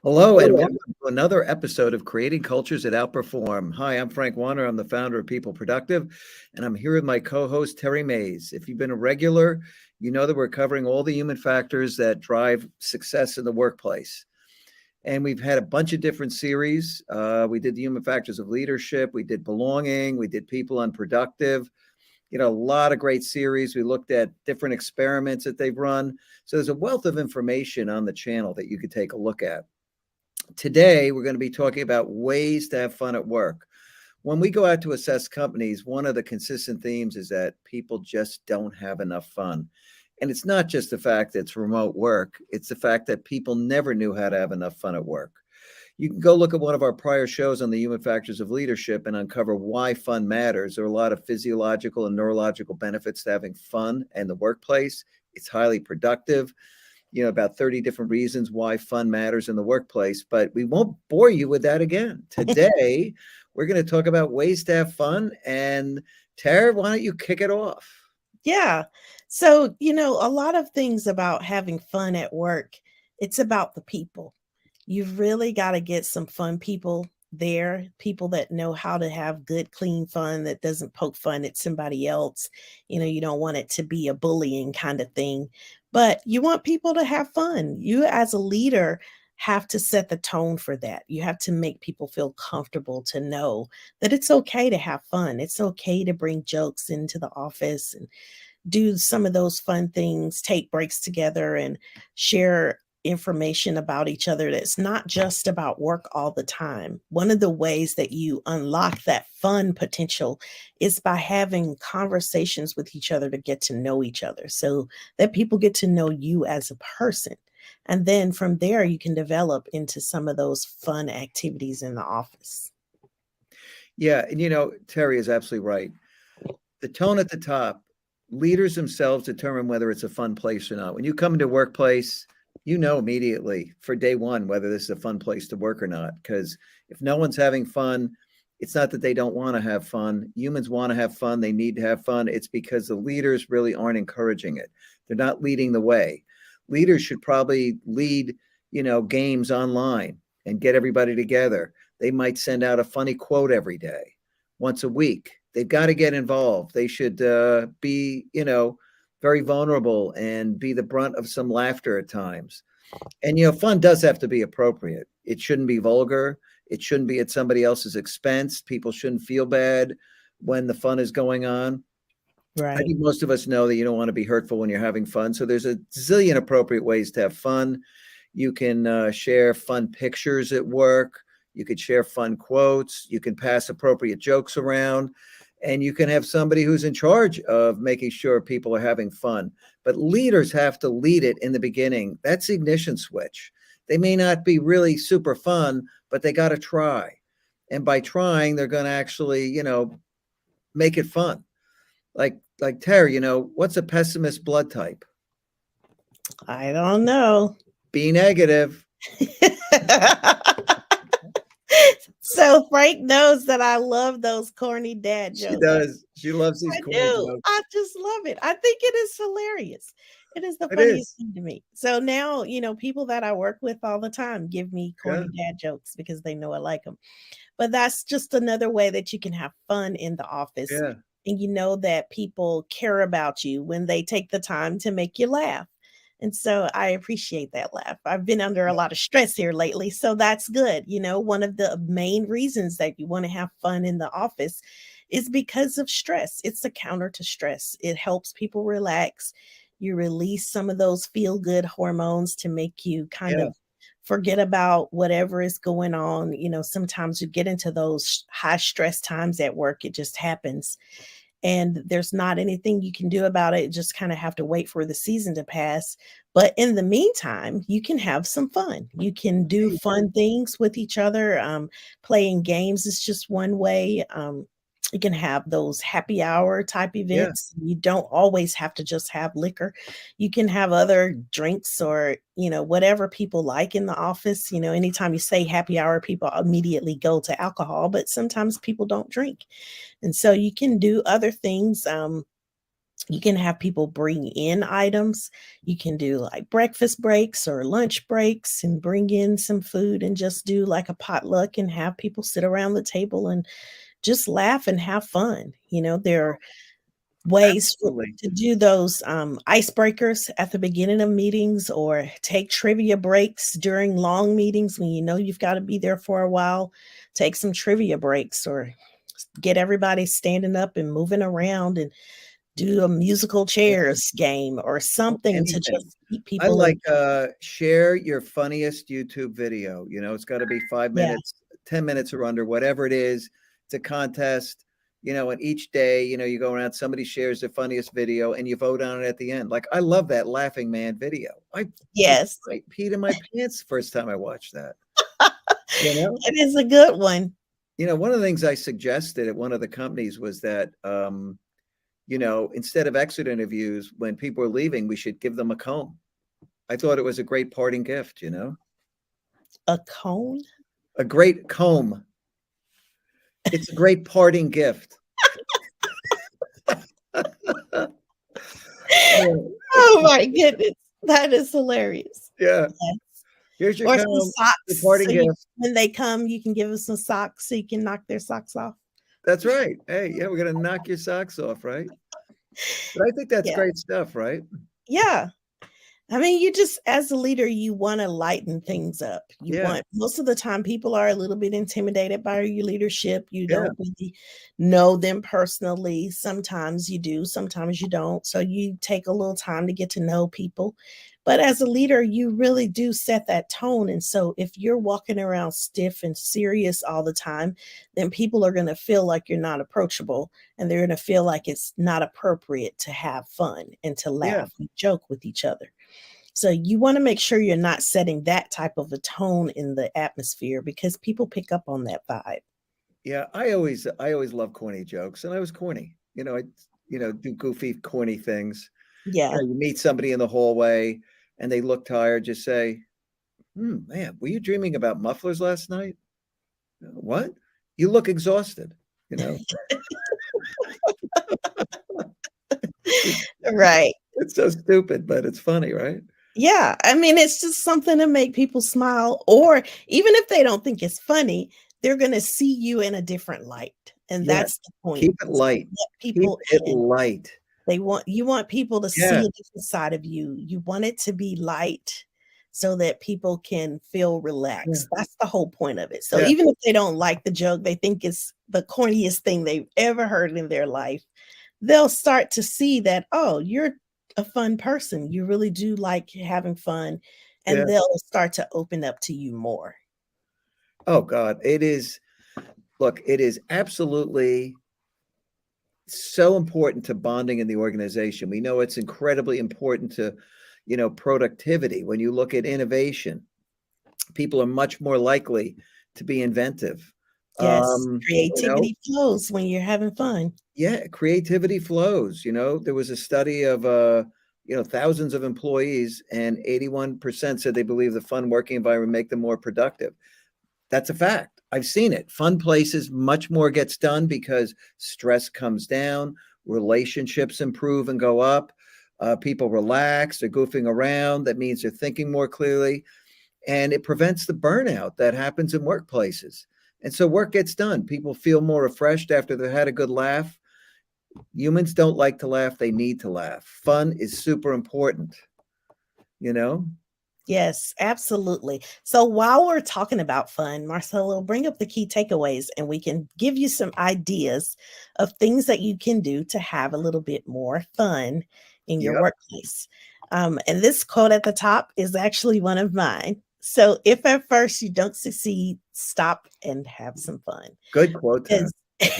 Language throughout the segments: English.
Hello and welcome to another episode of Creating Cultures That Outperform. Hi, I'm Frank Warner. I'm the founder of People Productive, and I'm here with my co-host Terri Mays. If you've been a regular, you know that we're covering all the human factors that drive success in the workplace. And we've had a bunch of different series. We did the human factors of leadership, we did belonging, we did people unproductive. A lot of great series. We looked at different experiments that they've run. So there's a wealth of information on the channel that you could take a look at. Today, we're going to be talking about ways to have fun at work. When we go out to assess companies, one of the consistent themes is that people just don't have enough fun. And it's not just the fact that it's remote work, it's the fact that people never knew how to have enough fun at work. You can go look at one of our prior shows on the human factors of leadership and uncover why fun matters. There are a lot of physiological and neurological benefits to having fun in the workplace. It's highly productive. About 30 different reasons why fun matters in the workplace, but we won't bore you with that again. Today, we're going to talk about ways to have fun. And Tara, why don't you kick it off? Yeah. So, a lot of things about having fun at work, it's about the people. You've really got to get some fun people there, people that know how to have good, clean fun that doesn't poke fun at somebody else. You don't want it to be a bullying kind of thing, but you want people to have fun. You, as a leader, have to set the tone for that. You have to make people feel comfortable to know that it's okay to have fun. It's okay to bring jokes into the office and do some of those fun things, take breaks together and share information about each other that's not just about work all the time. One of the ways that you unlock that fun potential is by having conversations with each other to get to know each other so that people get to know you as a person. And then from there, you can develop into some of those fun activities in the office. Yeah, and Terry is absolutely right. The tone at the top, leaders themselves determine whether it's a fun place or not. When you come into a workplace, you know immediately for day one whether this is a fun place to work or not. Because if no one's having fun, it's not that they don't want to have fun. Humans want to have fun. They need to have fun. It's because the leaders really aren't encouraging it. They're not leading the way. Leaders should probably lead, games online and get everybody together. They might send out a funny quote every day, once a week. They've got to get involved. They should be, very vulnerable and be the brunt of some laughter at times. And, fun does have to be appropriate. It shouldn't be vulgar. It shouldn't be at somebody else's expense. People shouldn't feel bad when the fun is going on. Right. I think most of us know that you don't want to be hurtful when you're having fun. So there's a zillion appropriate ways to have fun. You can share fun pictures at work. You could share fun quotes. You can pass appropriate jokes around. And you can have somebody who's in charge of making sure people are having fun. But leaders have to lead it in the beginning. That's the ignition switch. They may not be really super fun, but they got to try. And by trying, they're going to actually, make it fun. Like Terry, what's a pessimist blood type? I don't know. Be negative. So Frank knows that I love those corny dad jokes. She does. She loves these corny jokes. I just love it. I think it is hilarious. It is the funniest thing to me. So now, people that I work with all the time give me corny dad jokes because they know I like them. But that's just another way that you can have fun in the office. Yeah. And you know that people care about you when they take the time to make you laugh. And so I appreciate that laugh. I've been under a lot of stress here lately, so that's good. One of the main reasons that you want to have fun in the office is because of stress. It's a counter to stress. It helps people relax. You release some of those feel-good hormones to make you kind of forget about whatever is going on. Sometimes you get into those high stress times at work. It just happens. And there's not anything you can do about it. You just kind of have to wait for the season to pass. But in the meantime, you can have some fun. You can do fun things with each other. Playing games is just one way. You can have those happy hour type events. You don't always have to just have liquor. You can have other drinks or, whatever people like in the office. Anytime you say happy hour, people immediately go to alcohol, but sometimes people don't drink. And so you can do other things You can have people bring in items. You can do like breakfast breaks or lunch breaks and bring in some food and just do like a potluck and have people sit around the table and just laugh and have fun. There are ways Absolutely. to do those icebreakers at the beginning of meetings or take trivia breaks during long meetings when you know you've got to be there for a while. Take some trivia breaks or get everybody standing up and moving around and do a musical Yeah. chairs game or Oh, something to anything. just keep I people in. like, share your funniest YouTube video, it's gotta be 5 Yeah. minutes, 10 minutes or under, whatever it is. It's a contest, and each day, you go around, somebody shares their funniest video and you vote on it at the end. Like, I love that Laughing Man video. Yes. I peed in my pants the first time I watched that, you know? It is a good one. One of the things I suggested at one of the companies was that, instead of exit interviews, when people are leaving, we should give them a comb. I thought it was a great parting gift. A cone? A great comb. It's a great parting gift. Oh my goodness. That is hilarious. Yeah. Yes. Here's your Or some comb, your socks, parting so gift. when they come, you can give them some socks so you can knock their socks off. That's right. Hey, yeah, we're gonna knock your socks off, right? But I think that's Yeah. great stuff, right? Yeah. I mean, you just as a leader, you wanna lighten things up. You Yeah, want most of the time, people are a little bit intimidated by your leadership. You yeah, don't really know them personally. Sometimes you do, sometimes you don't. So you take a little time to get to know people. But as a leader, you really do set that tone. And so if you're walking around stiff and serious all the time, then people are gonna feel like you're not approachable, and they're gonna feel like it's not appropriate to have fun and to yeah, laugh and joke with each other. So you wanna make sure you're not setting that type of a tone in the atmosphere because people pick up on that vibe. yeah. I always love corny jokes, and I was corny. I do goofy, corny things. Yeah. You meet somebody in the hallway and they look tired, just say, man, were you dreaming about mufflers last night? What? You look exhausted, you know? Right. It's so stupid, but it's funny, right? Yeah, I mean, it's just something to make people smile, or even if they don't think it's funny, they're gonna see you in a different light, and Yeah. that's the point. Keep it So light. let Keep people it in. light. You want people to see Yeah, a different side of you. You want it to be light so that people can feel yeah, relaxed. That's the whole point of it. So yeah, even if they don't like the joke, they think it's the corniest thing they've ever heard in their life, they'll start to see that, "Oh, you're a fun person. You really do like having fun," yeah. and they'll start to open up to you more. Oh God, it is absolutely so important to bonding in the organization. We know it's incredibly important to, productivity. When you look at innovation, people are much more likely to be inventive. Yes, Um, you know, creativity flows when you're having fun. yeah, creativity flows. There was a study of thousands of employees, and 81% said they believe the fun working environment make them more productive. That's a fact. I've seen it. Fun places, much more gets done because stress comes down, relationships improve and go up. People relax, they're goofing around. That means they're thinking more clearly, and it prevents the burnout that happens in workplaces. And so work gets done. People feel more refreshed after they've had a good laugh. Humans don't like to laugh, they need to laugh. Fun is super important, you know? Yes, absolutely. So while we're talking about fun, Marcelo, bring up the key takeaways and we can give you some ideas of things that you can do to have a little bit more fun in your Yep. workplace. And this quote at the top is actually one of mine. So if at first you don't succeed, stop and have some fun. Good quote, Tara. Because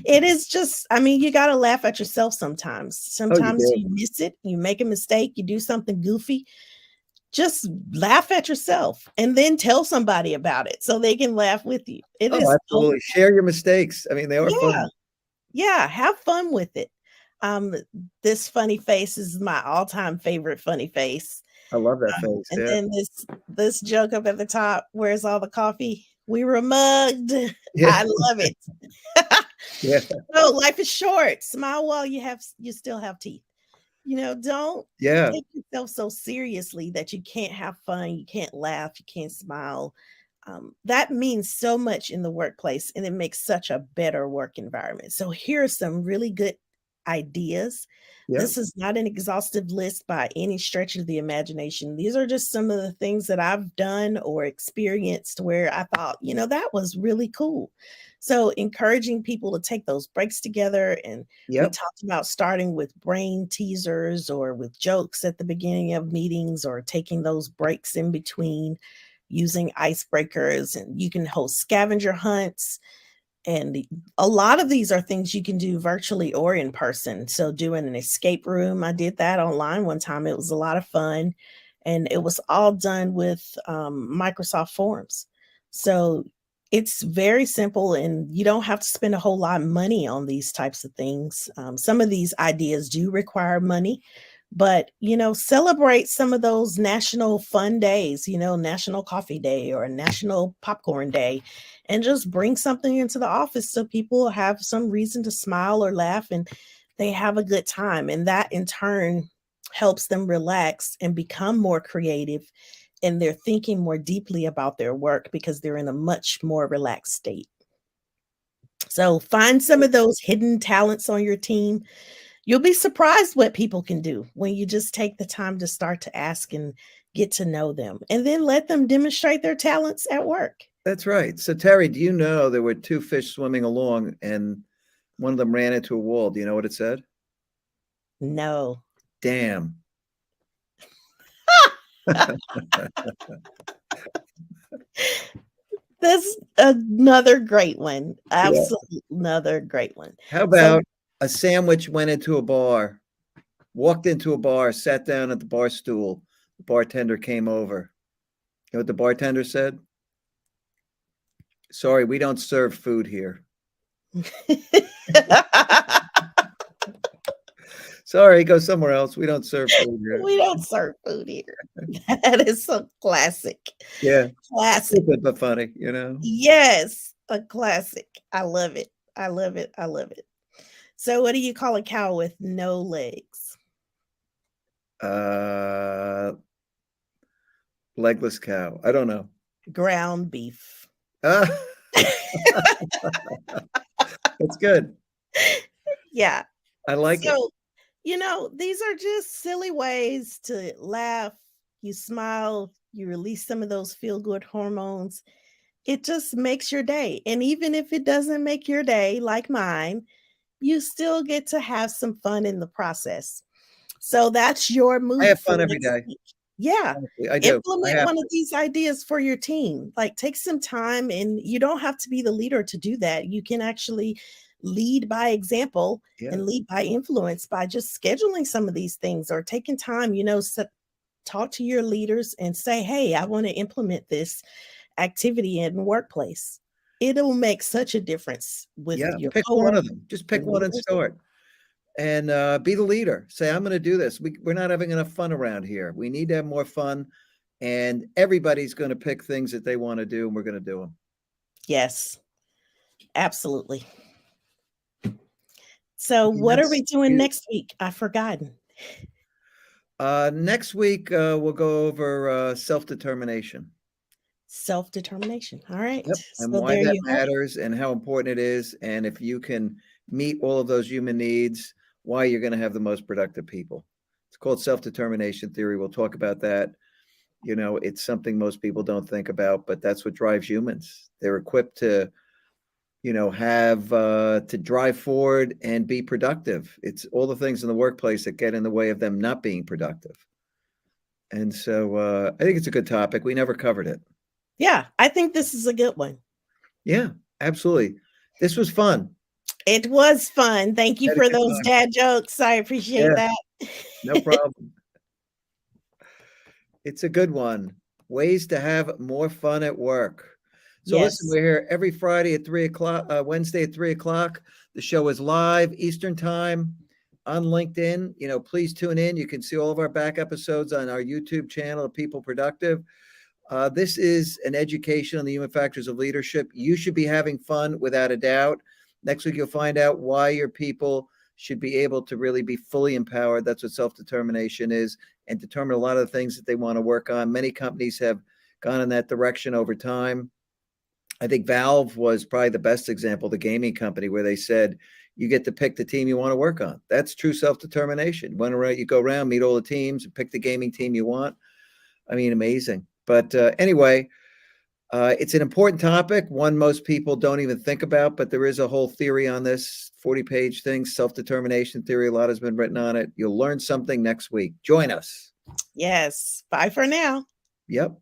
it is just, I mean, you got to laugh at yourself sometimes. Oh, you Sometimes did. you miss it, you make a mistake, you do something goofy, just laugh at yourself and then tell somebody about it so they can laugh with you. It Oh, is so absolutely. Share your mistakes. I mean, they are yeah, fun. yeah, have fun with it. Um, this funny face is my all-time favorite funny face. I love that face. And Yeah. then this joke up at the top, "Where's all the coffee? We were mugged." Yeah. I love it. Yeah. No, life is short. Smile while you still have teeth. Don't Yeah. take yourself so seriously that you can't have fun, you can't laugh, you can't smile. That means so much in the workplace, and it makes such a better work environment. So here are some really good ideas. Yeah. This is not an exhaustive list by any stretch of the imagination. These are just some of the things that I've done or experienced where I thought, that was really cool. So encouraging people to take those breaks together, and we Yep. talked about starting with brain teasers or with jokes at the beginning of meetings, or taking those breaks in between, using icebreakers, and you can host scavenger hunts. And a lot of these are things you can do virtually or in person. So doing an escape room, I did that online one time. It was a lot of fun, and it was all done with Microsoft Forms. So it's very simple, and you don't have to spend a whole lot of money on these types of things. Some of these ideas do require money, but celebrate some of those national fun days, National Coffee Day or National Popcorn Day, and just bring something into the office so people have some reason to smile or laugh, and they have a good time. And that in turn helps them relax and become more creative, and they're thinking more deeply about their work because they're in a much more relaxed state. So find some of those hidden talents on your team. You'll be surprised what people can do when you just take the time to start to ask and get to know them, and then let them demonstrate their talents at work. That's right. So, Terry, do you know there were two fish swimming along and one of them ran into a wall? Do you know what it said? No. Damn. That's another great one. Yeah. Absolutely another great one. How So about a sandwich went into a bar, walked into a bar, sat down at the bar stool. The bartender came over. You know what the bartender said? Sorry, we don't serve food here. Sorry, go somewhere else. We don't serve food here. we don't serve food here. That is so classic. Yeah, Classic. stupid but funny, you know? Yes, a classic. I love it. I love it. I love it. So what do you call a cow with no legs? Uh, legless cow. I don't know. Ground beef. Ah, that's good. Yeah. I like it. So, these are just silly ways to laugh. You smile, you release some of those feel good hormones. It just makes your day. And even if it doesn't make your day like mine, you still get to have some fun in the process. So that's your I move have for fun every next day. week. Yeah. Honestly, I do. I Implement have one of to. these ideas for your team. Like, take some time, and you don't have to be the leader to do that. You can actually lead by example Yeah. and lead by influence by just scheduling some of these things, or taking time, talk to your leaders and say, "Hey, I want to implement this activity in the workplace." It'll make such a difference with Yeah. your Pick one coworkers, of them. Just your pick one and leaders. start. And be the leader. Say, I'm going to do this. We're not having enough fun around here. We need to have more fun. And everybody's going to pick things that they want to do, and we're going to do them. Yes, absolutely. So And what are we that's doing beautiful. next week? I've forgotten. Next week, we'll go over self determination. Self-determination. All right. Yep. And So why there that you have it. matters and how important it is. And if you can meet all of those human needs, why you're going to have the most productive people. It's called self determination theory. We'll talk about that. You know, it's something most people don't think about, but that's what drives humans. They're equipped to, have to drive forward and be productive. It's all the things in the workplace that get in the way of them not being productive. And so I think it's a good topic. We never covered it. Yeah, I think this is a good one. Yeah, absolutely. This was fun. It was fun. Thank you Had a for good those time. dad jokes. I appreciate Yeah, that. no problem. It's a good one. Ways to have more fun at work. So listen, Yes. we're here every Friday at 3 o'clock, Wednesday at 3 o'clock. The show is live Eastern time on LinkedIn. Please tune in. You can see all of our back episodes on our YouTube channel, People Productive. This is an education on the human factors of leadership. You should be having fun without a doubt. Next week, you'll find out why your people should be able to really be fully empowered. That's what self-determination is, and determine a lot of the things that they want to work on. Many companies have gone in that direction over time. I think Valve was probably the best example, the gaming company, where they said, you get to pick the team you want to work on. That's true self-determination. You go around, meet all the teams, and pick the gaming team you want. I mean, amazing. But anyway, it's an important topic, one most people don't even think about, but there is a whole theory on this 40-page thing, self-determination theory. A lot has been written on it. You'll learn something next week. Join us. Yes. Bye for now. Yep.